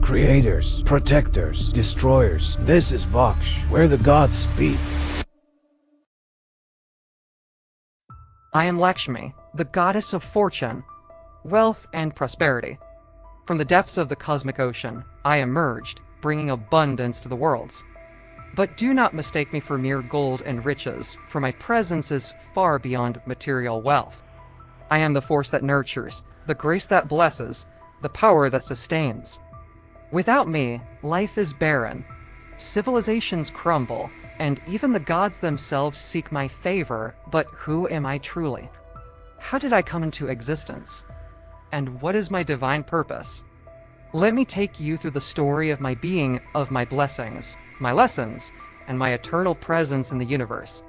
Creators, protectors, destroyers. This is Vaksh, where the gods speak. I am Lakshmi, the goddess of fortune, wealth, and prosperity. From the depths of the cosmic ocean, I emerged, bringing abundance to the worlds. But do not mistake me for mere gold and riches, for my presence is far beyond material wealth. I am the force that nurtures, the grace that blesses, the power that sustains. Without me, life is barren, civilizations crumble, and even the gods themselves seek my favor, but who am I truly? How did I come into existence? And what is my divine purpose? Let me take you through the story of my being, of my blessings, my lessons, and my eternal presence in the universe.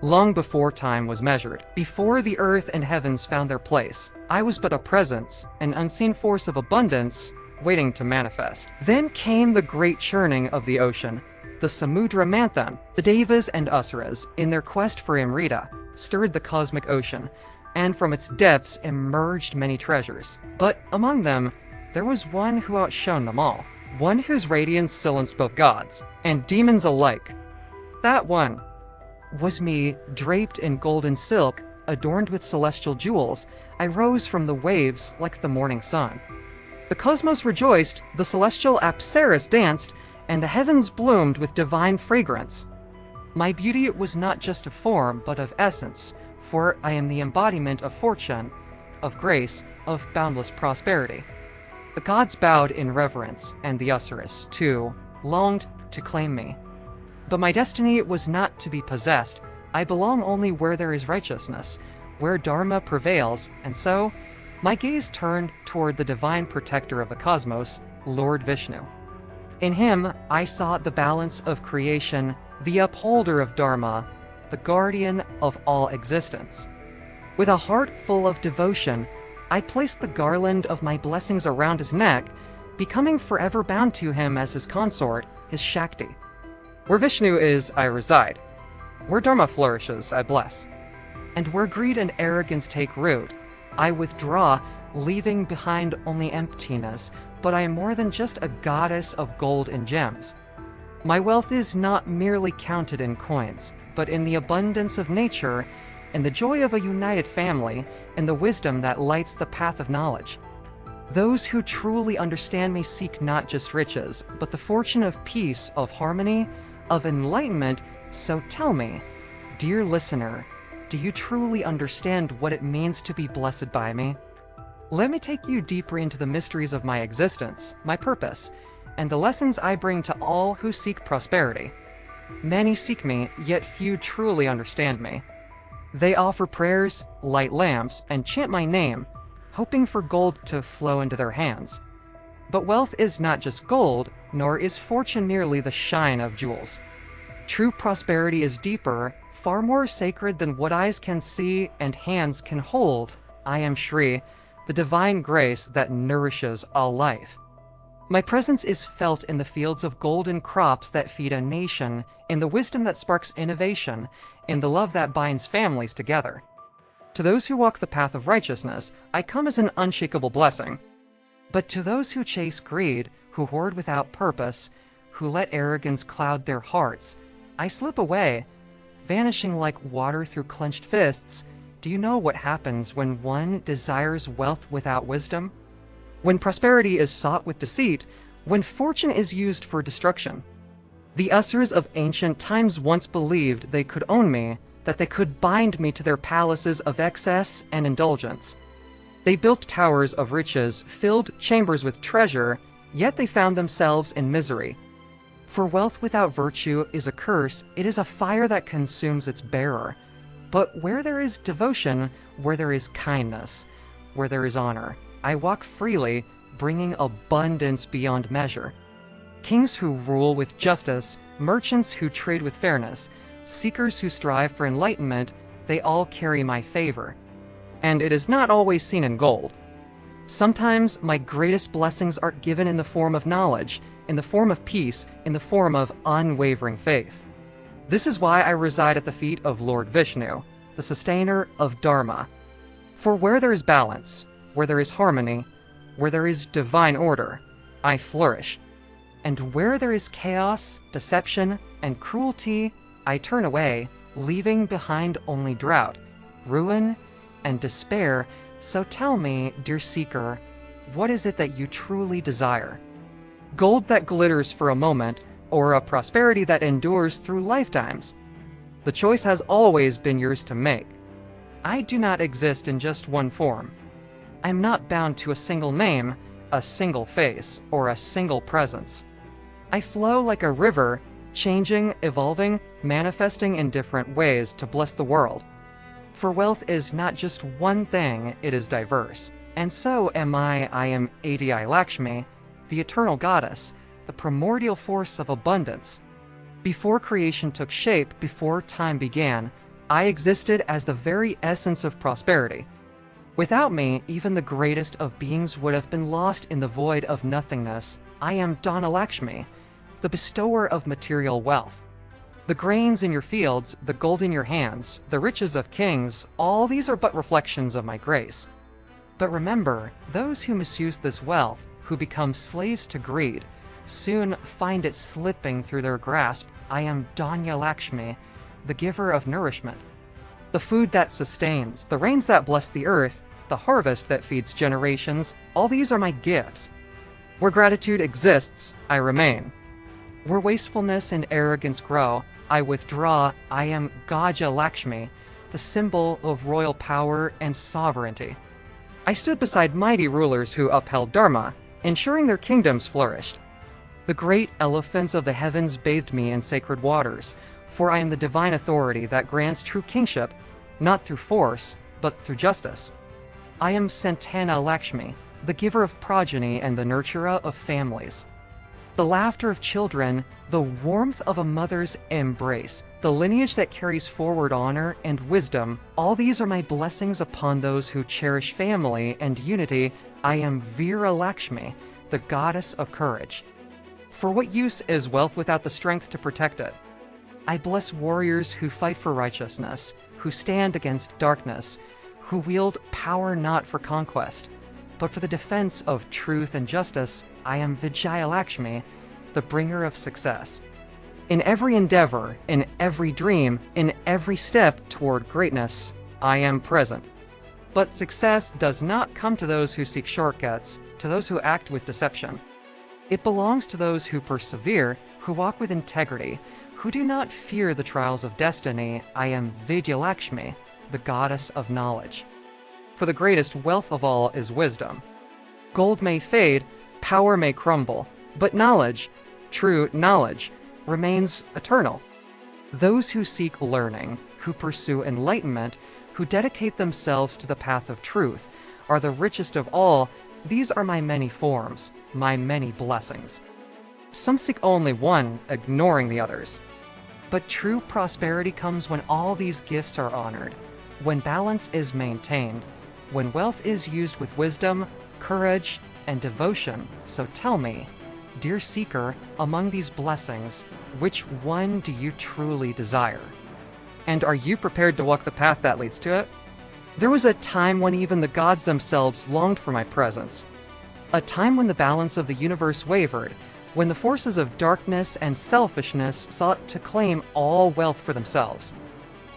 Long before time was measured, before the earth and heavens found their place, I was but a presence, an unseen force of abundance, waiting to manifest. Then came the great churning of the ocean, the Samudra Manthan. The Devas and Asuras, in their quest for Amrita, stirred the cosmic ocean, and from its depths emerged many treasures. But among them, there was one who outshone them all, one whose radiance silenced both gods and demons alike. That one was me, draped in golden silk, adorned with celestial jewels. I rose from the waves like the morning sun. The cosmos rejoiced, the celestial apsaras danced, and the heavens bloomed with divine fragrance. My beauty was not just of form, but of essence, for I am the embodiment of fortune, of grace, of boundless prosperity. The gods bowed in reverence, and the Asuras, too, longed to claim me. But my destiny was not to be possessed. I belong only where there is righteousness, where Dharma prevails, and so my gaze turned toward the divine protector of the cosmos, Lord Vishnu. In him, I sought the balance of creation, the upholder of Dharma, the guardian of all existence. With a heart full of devotion, I placed the garland of my blessings around his neck, becoming forever bound to him as his consort, his Shakti. Where Vishnu is, I reside. Where Dharma flourishes, I bless. And where greed and arrogance take root, I withdraw, leaving behind only emptiness, but I am more than just a goddess of gold and gems. My wealth is not merely counted in coins, but in the abundance of nature, in the joy of a united family, and the wisdom that lights the path of knowledge. Those who truly understand me seek not just riches, but the fortune of peace, of harmony, of enlightenment. So tell me, dear listener, do you truly understand what it means to be blessed by me? Let me take you deeper into the mysteries of my existence, my purpose, and the lessons I bring to all who seek prosperity. Many seek me, yet few truly understand me. They offer prayers, light lamps, and chant my name, hoping for gold to flow into their hands. But wealth is not just gold, nor is fortune merely the shine of jewels. True prosperity is deeper, far more sacred than what eyes can see and hands can hold. I am Shri, the divine grace that nourishes all life. My presence is felt in the fields of golden crops that feed a nation, in the wisdom that sparks innovation, in the love that binds families together. To those who walk the path of righteousness, I come as an unshakable blessing. But to those who chase greed, who hoard without purpose, who let arrogance cloud their hearts, I slip away, vanishing like water through clenched fists. Do you know what happens when one desires wealth without wisdom? When prosperity is sought with deceit, when fortune is used for destruction. The Asuras of ancient times once believed they could own me, that they could bind me to their palaces of excess and indulgence. They built towers of riches, filled chambers with treasure, yet they found themselves in misery. For wealth without virtue is a curse, it is a fire that consumes its bearer. But where there is devotion, where there is kindness, where there is honor, I walk freely, bringing abundance beyond measure. Kings who rule with justice, merchants who trade with fairness, seekers who strive for enlightenment, they all carry my favor. And it is not always seen in gold. Sometimes my greatest blessings are given in the form of knowledge, in the form of peace, in the form of unwavering faith. This is why I reside at the feet of Lord Vishnu, the sustainer of Dharma. For where there is balance, where there is harmony, where there is divine order, I flourish. And where there is chaos, deception, and cruelty, I turn away, leaving behind only drought, ruin, and despair. So tell me, dear seeker, what is it that you truly desire? Gold that glitters for a moment, or a prosperity that endures through lifetimes? The choice has always been yours to make. I do not exist in just one form. I am not bound to a single name, a single face, or a single presence. I flow like a river, changing, evolving, manifesting in different ways to bless the world. For wealth is not just one thing, it is diverse. And so am I am Adi Lakshmi, the eternal goddess, the primordial force of abundance. Before creation took shape, before time began, I existed as the very essence of prosperity. Without me, even the greatest of beings would have been lost in the void of nothingness. I am Donna Lakshmi, the bestower of material wealth. The grains in your fields, the gold in your hands, the riches of kings, all these are but reflections of my grace. But remember, those who misuse this wealth, who become slaves to greed, soon find it slipping through their grasp. I am Danya Lakshmi, the giver of nourishment. The food that sustains, the rains that bless the earth, the harvest that feeds generations, all these are my gifts. Where gratitude exists, I remain. Where wastefulness and arrogance grow, I withdraw. I am Gaja Lakshmi, the symbol of royal power and sovereignty. I stood beside mighty rulers who upheld Dharma, ensuring their kingdoms flourished. The great elephants of the heavens bathed me in sacred waters, for I am the divine authority that grants true kingship, not through force, but through justice. I am Santana Lakshmi, the giver of progeny and the nurturer of families. The laughter of children, the warmth of a mother's embrace, the lineage that carries forward honor and wisdom, all these are my blessings upon those who cherish family and unity. I am Veera Lakshmi, the goddess of courage. For what use is wealth without the strength to protect it? I bless warriors who fight for righteousness, who stand against darkness, who wield power not for conquest, but for the defense of truth and justice. I am Vijaya Lakshmi, the bringer of success. In every endeavor, in every dream, in every step toward greatness, I am present. But success does not come to those who seek shortcuts, to those who act with deception. It belongs to those who persevere, who walk with integrity, who do not fear the trials of destiny. I am Vidya Lakshmi, the goddess of knowledge. For the greatest wealth of all is wisdom. Gold may fade, power may crumble, but knowledge, true knowledge, remains eternal. Those who seek learning, who pursue enlightenment, who dedicate themselves to the path of truth, are the richest of all. These are my many forms, my many blessings. Some seek only one, ignoring the others. But true prosperity comes when all these gifts are honored, when balance is maintained, when wealth is used with wisdom, courage, and devotion. So tell me, dear seeker, among these blessings, which one do you truly desire? And are you prepared to walk the path that leads to it? There was a time when even the gods themselves longed for my presence. A time when the balance of the universe wavered, when the forces of darkness and selfishness sought to claim all wealth for themselves.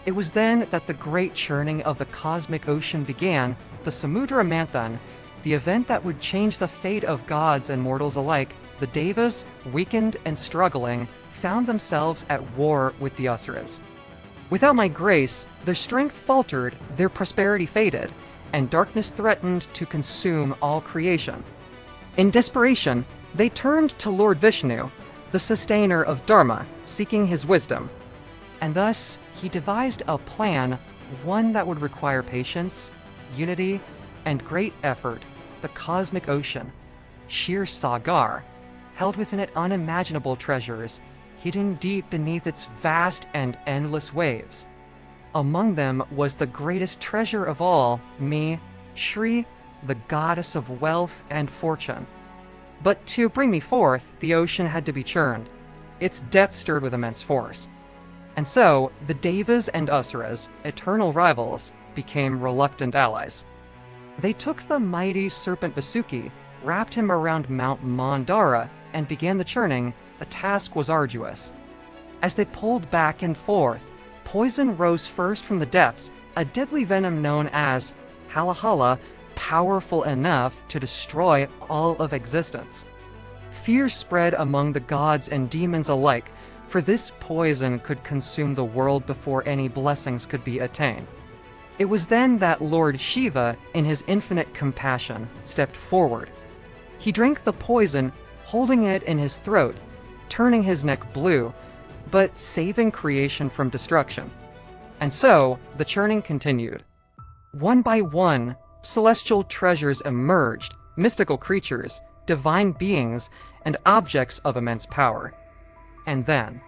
It was then that the great churning of the cosmic ocean began, the Samudra Manthan, the event that would change the fate of gods and mortals alike. The Devas, weakened and struggling, found themselves at war with the Asuras. Without my grace, their strength faltered, their prosperity faded, and darkness threatened to consume all creation. In desperation, they turned to Lord Vishnu, the sustainer of Dharma, seeking his wisdom. And thus, he devised a plan, one that would require patience, unity, and great effort. The cosmic ocean, Shir Sagar, held within it unimaginable treasures, hidden deep beneath its vast and endless waves. Among them was the greatest treasure of all, me, Shri, the goddess of wealth and fortune. But to bring me forth, the ocean had to be churned, its depth stirred with immense force. And so, the Devas and Asuras, eternal rivals, became reluctant allies. They took the mighty serpent Vasuki, wrapped him around Mount Mandara, and began the churning, the task was arduous. As they pulled back and forth, poison rose first from the depths, a deadly venom known as Halahala, powerful enough to destroy all of existence. Fear spread among the gods and demons alike, for this poison could consume the world before any blessings could be attained. It was then that Lord Shiva, in his infinite compassion, stepped forward. He drank the poison, holding it in his throat, turning his neck blue, but saving creation from destruction. And so, the churning continued. One by one, celestial treasures emerged, mystical creatures, divine beings, and objects of immense power. And then,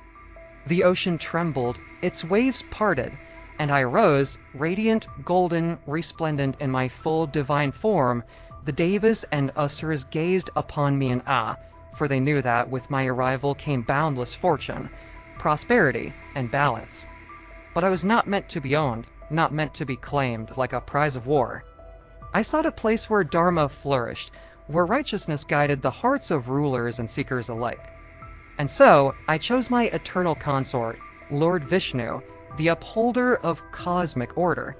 the ocean trembled, its waves parted, and I rose, radiant, golden, resplendent in my full divine form. The Devas and Asuras gazed upon me in awe, for they knew that with my arrival came boundless fortune, prosperity, and balance. But I was not meant to be owned, not meant to be claimed like a prize of war. I sought a place where Dharma flourished, where righteousness guided the hearts of rulers and seekers alike. And so, I chose my eternal consort, Lord Vishnu, the upholder of cosmic order.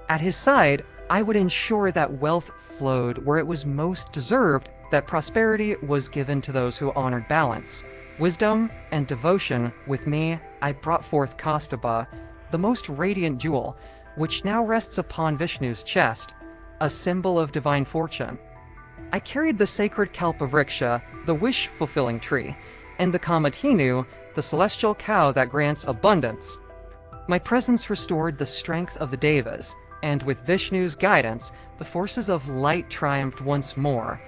At his side, I would ensure that wealth flowed where it was most deserved, that prosperity was given to those who honored balance, wisdom, and devotion. With me, I brought forth Kastaba, the most radiant jewel, which now rests upon Vishnu's chest, a symbol of divine fortune. I carried the sacred Kalpavriksha, the wish-fulfilling tree, and the Kamadhenu, the celestial cow that grants abundance. My presence restored the strength of the Devas, and with Vishnu's guidance, the forces of light triumphed once more.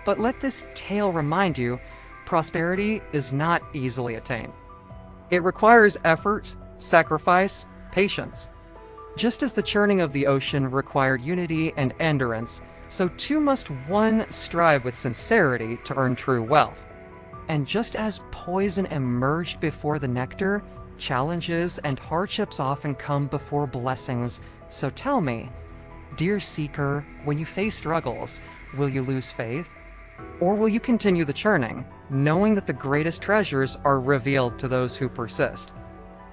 But let this tale remind you, prosperity is not easily attained. It requires effort, sacrifice, patience. Just as the churning of the ocean required unity and endurance, so too must one strive with sincerity to earn true wealth. And just as poison emerged before the nectar, challenges and hardships often come before blessings. So tell me, dear seeker, when you face struggles, will you lose faith? Or will you continue the churning, knowing that the greatest treasures are revealed to those who persist?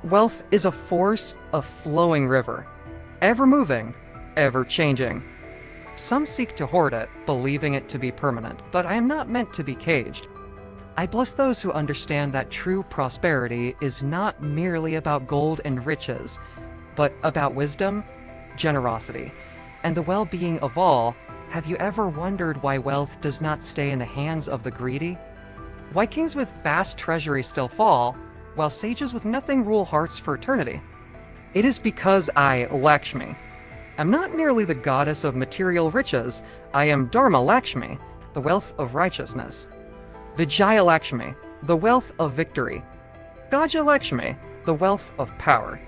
Wealth is a force, a flowing river, ever moving, ever changing. Some seek to hoard it, believing it to be permanent, but I am not meant to be caged. I bless those who understand that true prosperity is not merely about gold and riches, but about wisdom, generosity, and the well-being of all. Have you ever wondered why wealth does not stay in the hands of the greedy? Why kings with vast treasuries still fall, while sages with nothing rule hearts for eternity? It is because I, Lakshmi, am not merely the goddess of material riches. I am Dharma Lakshmi, the wealth of righteousness. Vijaya Lakshmi, the wealth of victory. Gaja Lakshmi, the wealth of power.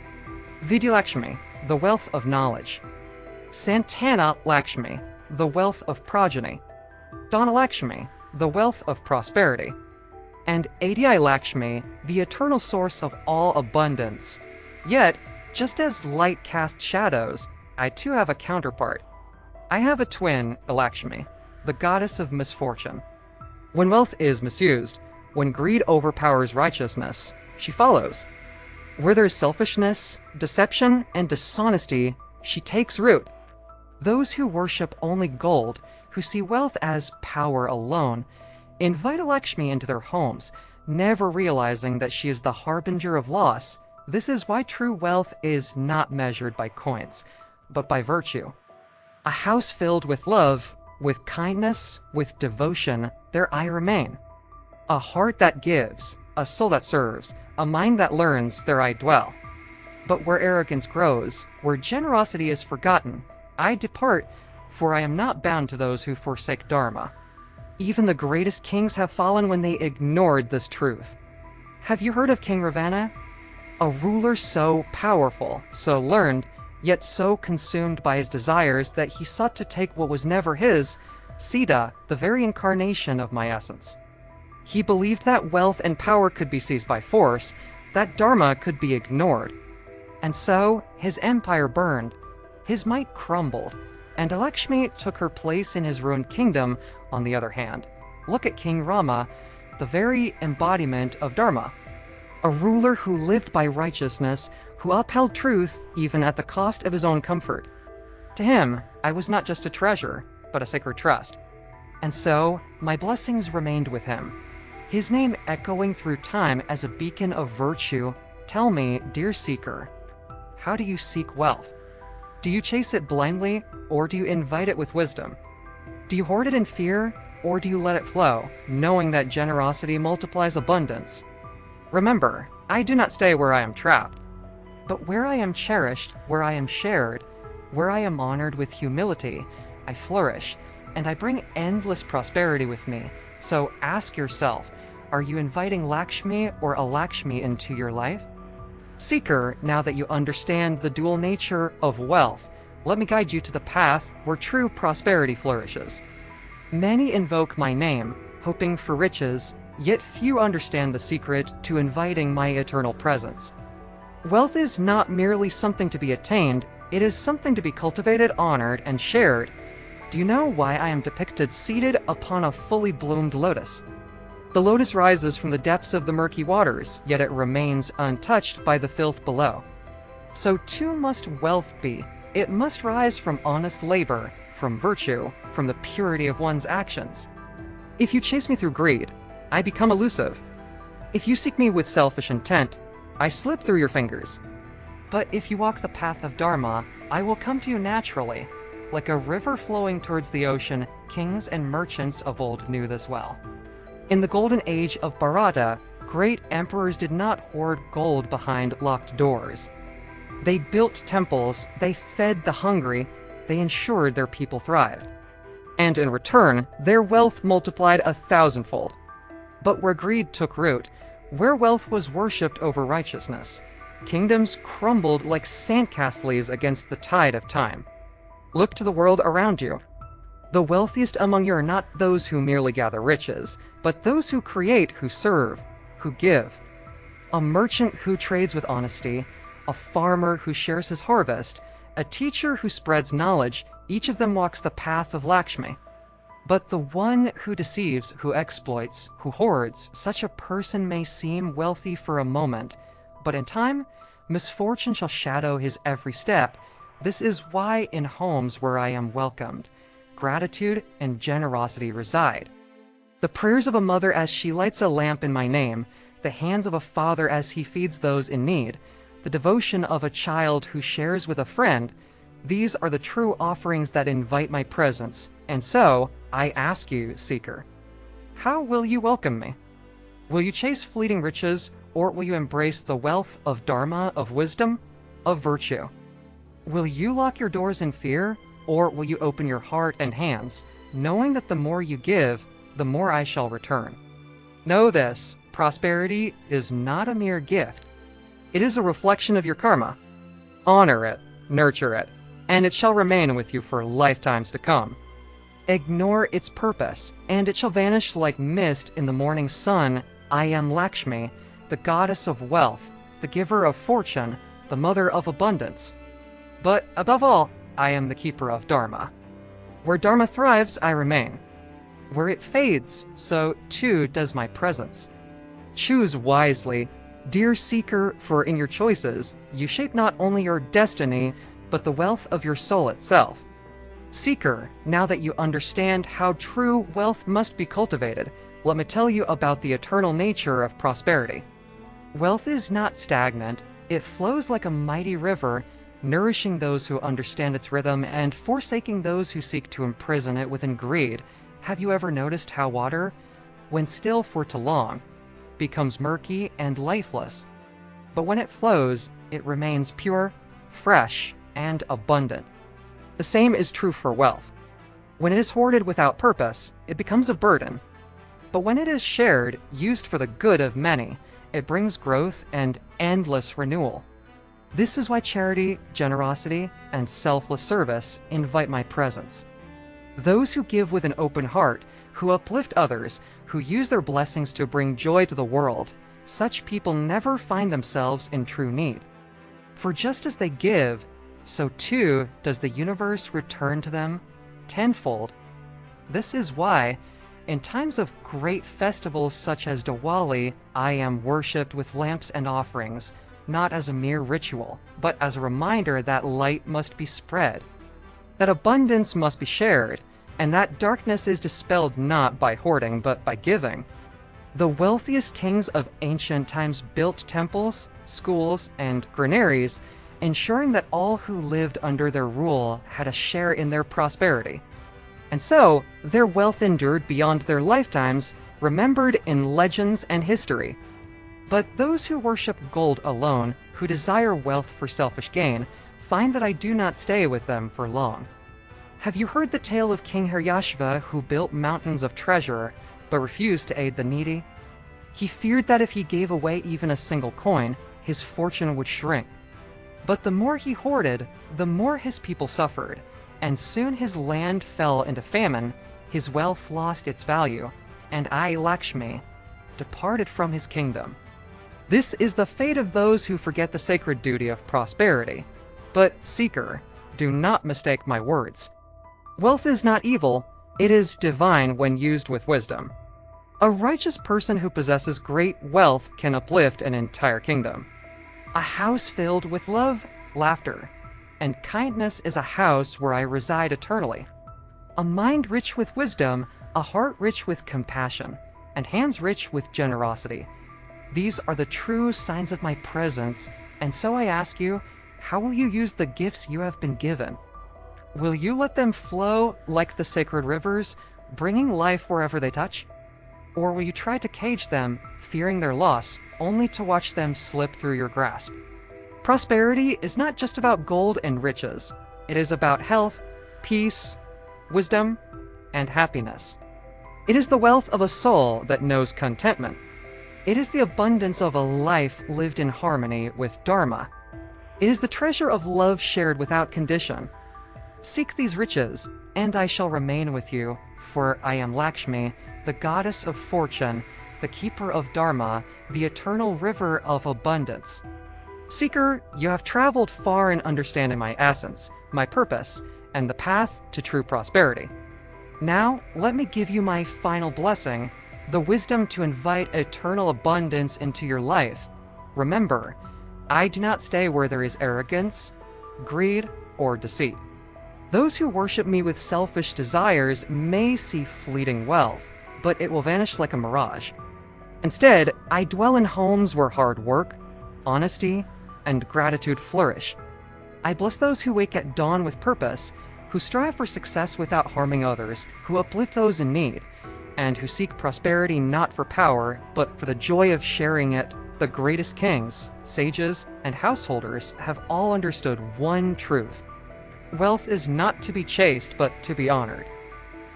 Vidya Lakshmi, the wealth of knowledge. Santana Lakshmi, the wealth of progeny. Dana Lakshmi, the wealth of prosperity. And Adi Lakshmi, the eternal source of all abundance. Yet, just as light casts shadows, I too have a counterpart. I have a twin, Lakshmi, the goddess of misfortune. When wealth is misused, when greed overpowers righteousness, she follows. Where there's selfishness, deception, and dishonesty, she takes root. Those who worship only gold, who see wealth as power alone, invite Lakshmi into their homes, never realizing that she is the harbinger of loss. This is why true wealth is not measured by coins, but by virtue. A house filled with love, with kindness, with devotion, there I remain. A heart that gives, a soul that serves, a mind that learns, there I dwell. But where arrogance grows, where generosity is forgotten, I depart, for I am not bound to those who forsake Dharma. Even the greatest kings have fallen when they ignored this truth. Have you heard of King Ravana? A ruler so powerful, so learned, yet so consumed by his desires that he sought to take what was never his, Sita, the very incarnation of my essence. He believed that wealth and power could be seized by force, that Dharma could be ignored. And so, his empire burned, his might crumbled, and Lakshmi took her place in his ruined kingdom. On the other hand, look at King Rama, the very embodiment of Dharma, a ruler who lived by righteousness, who upheld truth even at the cost of his own comfort. To him, I was not just a treasure, but a sacred trust. And so, my blessings remained with him, his name echoing through time as a beacon of virtue. Tell me, dear seeker, how do you seek wealth? Do you chase it blindly, or do you invite it with wisdom? Do you hoard it in fear, or do you let it flow, knowing that generosity multiplies abundance? Remember, I do not stay where I am trapped, but where I am cherished, where I am shared, where I am honored with humility, I flourish, and I bring endless prosperity with me. So ask yourself, are you inviting Lakshmi or Alakshmi into your life? Seeker, now that you understand the dual nature of wealth, let me guide you to the path where true prosperity flourishes. Many invoke my name, hoping for riches, yet few understand the secret to inviting my eternal presence. Wealth is not merely something to be attained, it is something to be cultivated, honored, and shared. Do you know why I am depicted seated upon a fully bloomed lotus? The lotus rises from the depths of the murky waters, yet it remains untouched by the filth below. So too must wealth be. It must rise from honest labor, from virtue, from the purity of one's actions. If you chase me through greed, I become elusive. If you seek me with selfish intent, I slip through your fingers. But if you walk the path of Dharma, I will come to you naturally. Like a river flowing towards the ocean, kings and merchants of old knew this well. In the golden age of Bharata, great emperors did not hoard gold behind locked doors. They built temples, they fed the hungry, they ensured their people thrived. And in return, their wealth multiplied 1,000-fold. But where greed took root, where wealth was worshipped over righteousness, kingdoms crumbled like sandcastles against the tide of time. Look to the world around you. The wealthiest among you are not those who merely gather riches, but those who create, who serve, who give. A merchant who trades with honesty, a farmer who shares his harvest, a teacher who spreads knowledge, each of them walks the path of Lakshmi. But the one who deceives, who exploits, who hoards, such a person may seem wealthy for a moment, but in time, misfortune shall shadow his every step. This is why in homes where I am welcomed, gratitude and generosity reside. The prayers of a mother as she lights a lamp in my name, the hands of a father as he feeds those in need, the devotion of a child who shares with a friend, these are the true offerings that invite my presence. And so, I ask you, seeker, how will you welcome me? Will you chase fleeting riches, or will you embrace the wealth of Dharma, of wisdom, of virtue? Will you lock your doors in fear, or will you open your heart and hands, knowing that the more you give, the more I shall return? Know this, prosperity is not a mere gift. It is a reflection of your karma. Honor it, nurture it, and it shall remain with you for lifetimes to come. Ignore its purpose, and it shall vanish like mist in the morning sun. I am Lakshmi, the goddess of wealth, the giver of fortune, the mother of abundance. But above all, I am the keeper of Dharma. Where Dharma thrives, I remain. Where it fades, so too does my presence. Choose wisely, dear seeker, for in your choices, you shape not only your destiny, but the wealth of your soul itself. Seeker, now that you understand how true wealth must be cultivated, let me tell you about the eternal nature of prosperity. Wealth is not stagnant, it flows like a mighty river, nourishing those who understand its rhythm and forsaking those who seek to imprison it within greed. Have you ever noticed how water, when still for too long, becomes murky and lifeless? But when it flows, it remains pure, fresh, and abundant. The same is true for wealth. When it is hoarded without purpose, it becomes a burden. But when it is shared, used for the good of many, it brings growth and endless renewal. This is why charity, generosity, and selfless service invite my presence. Those who give with an open heart, who uplift others, who use their blessings to bring joy to the world, such people never find themselves in true need. For just as they give, so too does the universe return to them tenfold. This is why, in times of great festivals such as Diwali, I am worshipped with lamps and offerings, not as a mere ritual, but as a reminder that light must be spread, that abundance must be shared, and that darkness is dispelled not by hoarding but by giving. The wealthiest kings of ancient times built temples, schools, and granaries, ensuring that all who lived under their rule had a share in their prosperity. And so, their wealth endured beyond their lifetimes, remembered in legends and history. But those who worship gold alone, who desire wealth for selfish gain, find that I do not stay with them for long. Have you heard the tale of King Hiryashva, who built mountains of treasure, but refused to aid the needy? He feared that if he gave away even a single coin, his fortune would shrink. But the more he hoarded, the more his people suffered, and soon his land fell into famine, his wealth lost its value, and I, Lakshmi, departed from his kingdom. This is the fate of those who forget the sacred duty of prosperity. But, seeker, do not mistake my words. Wealth is not evil, it is divine when used with wisdom. A righteous person who possesses great wealth can uplift an entire kingdom. A house filled with love, laughter, and kindness is a house where I reside eternally. A mind rich with wisdom, a heart rich with compassion, and hands rich with generosity. These are the true signs of my presence, and so I ask you, how will you use the gifts you have been given? Will you let them flow like the sacred rivers, bringing life wherever they touch? Or will you try to cage them, fearing their loss, only to watch them slip through your grasp? Prosperity is not just about gold and riches. It is about health, peace, wisdom, and happiness. It is the wealth of a soul that knows contentment. It is the abundance of a life lived in harmony with Dharma. It is the treasure of love shared without condition. Seek these riches, and I shall remain with you, for I am Lakshmi, the goddess of fortune, the keeper of Dharma, the eternal river of abundance. Seeker, you have traveled far in understanding my essence, my purpose, and the path to true prosperity. Now, let me give you my final blessing, the wisdom to invite eternal abundance into your life. Remember, I do not stay where there is arrogance, greed, or deceit. Those who worship me with selfish desires may see fleeting wealth, but it will vanish like a mirage. Instead, I dwell in homes where hard work, honesty, and gratitude flourish. I bless those who wake at dawn with purpose, who strive for success without harming others, who uplift those in need, and who seek prosperity not for power, but for the joy of sharing it. The greatest kings, sages, and householders have all understood one truth. Wealth is not to be chased, but to be honored.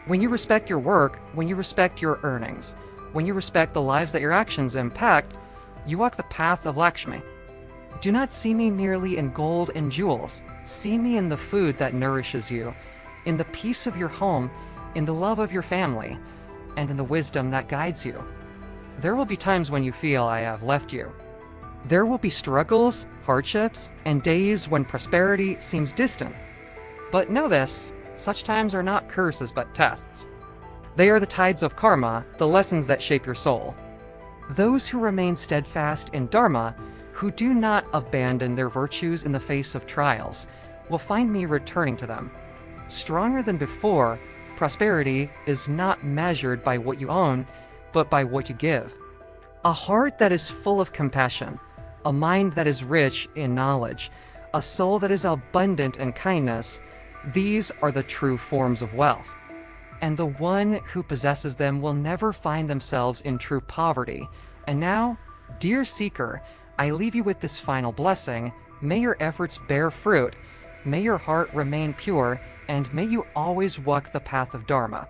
When you respect your work, when you respect your earnings, when you respect the lives that your actions impact, you walk the path of Lakshmi. Do not see me merely in gold and jewels. See me in the food that nourishes you, in the peace of your home, in the love of your family, and in the wisdom that guides you. There will be times when you feel I have left you. There will be struggles, hardships, and days when prosperity seems distant. But know this, such times are not curses but tests. They are the tides of karma, the lessons that shape your soul. Those who remain steadfast in Dharma, who do not abandon their virtues in the face of trials, will find me returning to them. Stronger than before, prosperity is not measured by what you own, but by what you give. A heart that is full of compassion, a mind that is rich in knowledge, a soul that is abundant in kindness, these are the true forms of wealth. And the one who possesses them will never find themselves in true poverty. And now, dear seeker, I leave you with this final blessing. May your efforts bear fruit, may your heart remain pure, and may you always walk the path of Dharma.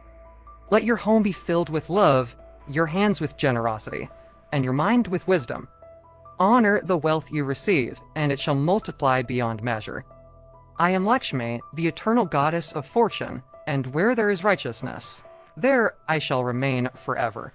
Let your home be filled with love, your hands with generosity, and your mind with wisdom. Honor the wealth you receive, and it shall multiply beyond measure. I am Lakshmi, the eternal goddess of fortune, and where there is righteousness, there I shall remain forever.